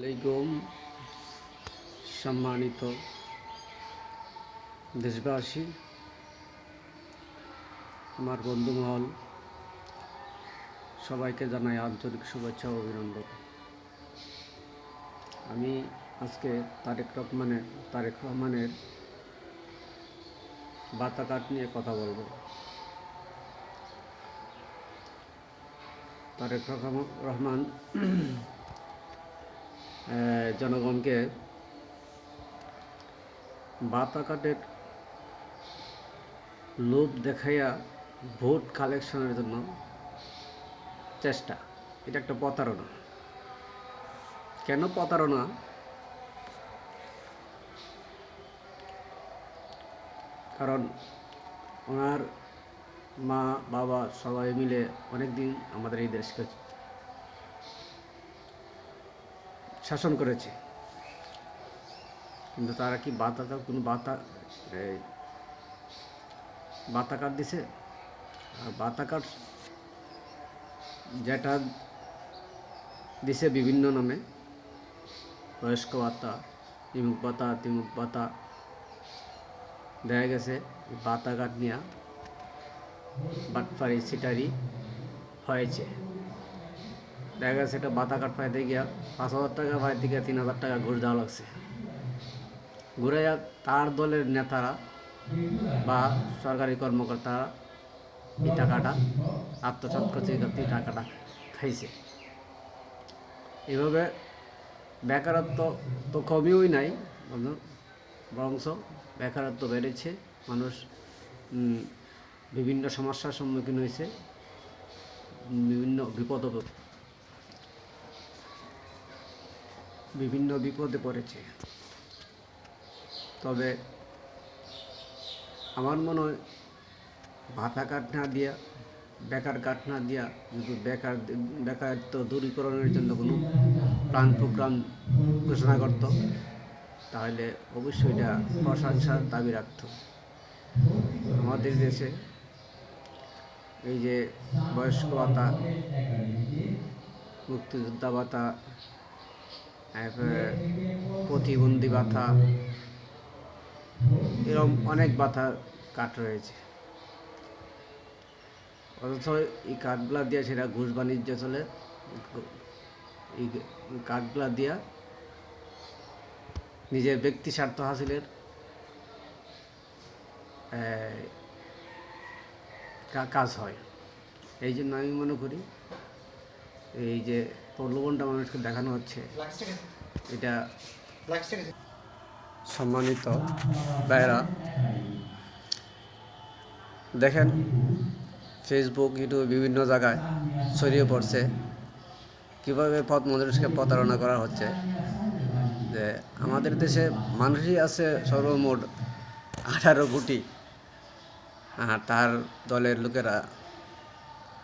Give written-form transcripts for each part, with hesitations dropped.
আলাইকুম। সম্মানিত দেশবাসী, আমার বন্ধুমহল, সবাইকে জানাই আন্তরিক শুভেচ্ছা ও অভিনন্দন। আমি আজকে তারেক রহমানের বাতা কার্ড নিয়ে কথা বলবো। তারেক রহমান জনগণকে বাতা কার্ডের লোভ দেখাইয়া ভোট কালেকশনের জন্য চেষ্টা, এটা একটা প্রতারণা। কেন প্রতারণা? কারণ ওনার মা বাবা সবাই মিলে অনেক দিন আমাদের এই দেশকে শাসন করেছে, কিন্তু তারা কি কোনো বাতা কার্ড দিছে? আর বাতা কার্ড যেটা দিছে বিভিন্ন নামে, বয়স্ক ভাতা, ইমুক ভাতা, তিমুক ভাতা, দেখা গেছে বাতা কার্ড নিয়ে বাটপারি সিটারি হয়েছে। দেখা গেছে একটা বাতা কার্ড পাইতে গিয়া 5,000 টাকা পাইতে গিয়া 3,000 টাকা ঘুষ দেওয়া লাগছে। ঘুরাইয়া তার দলের নেতারা বা সরকারি কর্মকর্তারা এই টাকাটা আত্মসাৎ করছে, এই টাকাটা খাইছে। এভাবে বেকারত্ব তো কমেই নাই, বরঞ্চ বেকারত্ব বেড়েছে। মানুষ বিভিন্ন সমস্যার সম্মুখীন হয়েছে, বিভিন্ন বিপদে পড়েছে। তবে আমার মনে হয় ভাতা কার্ড না দিয়া, বেকার কার্ড না দিয়া, যদি বেকারত্ব দূরীকরণের জন্য কোনো প্ল্যান প্রোগ্রাম ঘোষণা করত, তাহলে অবশ্যই এটা প্রশংসার দাবি রাখত। আমাদের দেশে এই যে বয়স্ক ভাতা, মুক্তিযোদ্ধা ভাতা, প্রতিবন্ধী ভাতা, এরকম অনেক ভাতা কার্ড রয়েছে। অথচ এই কার্ডগুলা দিয়ে সেটা ঘুষ বাণিজ্য চলে। এই কার্ডগুলা দিয়া নিজের ব্যক্তি স্বার্থ হাসিলের কাজ হয়। এই জন্য আমি মনে করি এই যে প্রলোভনটা মানুষকে দেখানো হচ্ছে, এটা সম্মানিত ভাইরা দেখেন, ফেসবুক, ইউটিউব বিভিন্ন জায়গায় ছড়িয়ে পড়ছে কীভাবে মানুষকে প্রতারণা করা হচ্ছে। যে আমাদের দেশে মানুষই আছে সর্বমোট 18 কোটি, আর তার দলের লোকেরা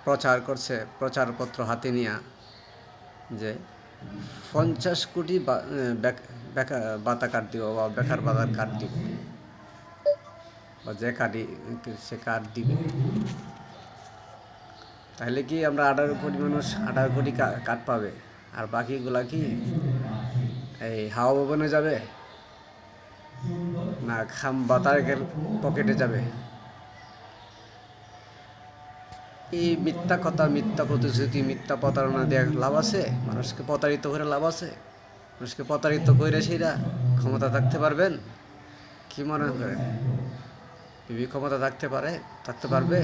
প্রচার করছে, প্রচারপত্র হাতে নিয়ে, যে 50 কোটি বাতা কার্ড দিব বা বেকার বাতার কার্ড দিব, বা যে কার্ডই সে কার্ড দিবে। তাহলে কি আমরা 18 কোটি মানুষ 18 কোটি কার্ড পাবে, আর বাকিগুলা কি এই হাওয়া ভবনে যাবে না খাম বাতারের পকেটে যাবে? এই মিথ্যা কথা, মিথ্যা প্রতিশ্রুতি, মিথ্যা প্রতারণা দিয়ে লাভ আছে? মানুষকে প্রতারিত করে লাভ আছে? মানুষকে প্রতারিত করে সেরা ক্ষমতা থাকতে পারবেন? কি মনে করেন? ক্ষমতা থাকতে পারবে?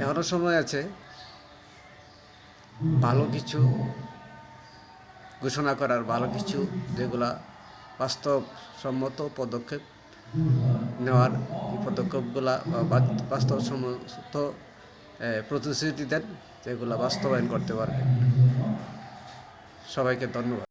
এখনো সময় আছে ভালো কিছু ঘোষণা করার, ভালো কিছু যেগুলা বাস্তবসম্মত পদক্ষেপ নেওয়ার। এই পদক্ষেপগুলা বাস্তবসম্মত প্রতিশ্রুতি দেন, যেগুলো বাস্তবায়ন করতে পারবে। সবাইকে ধন্যবাদ।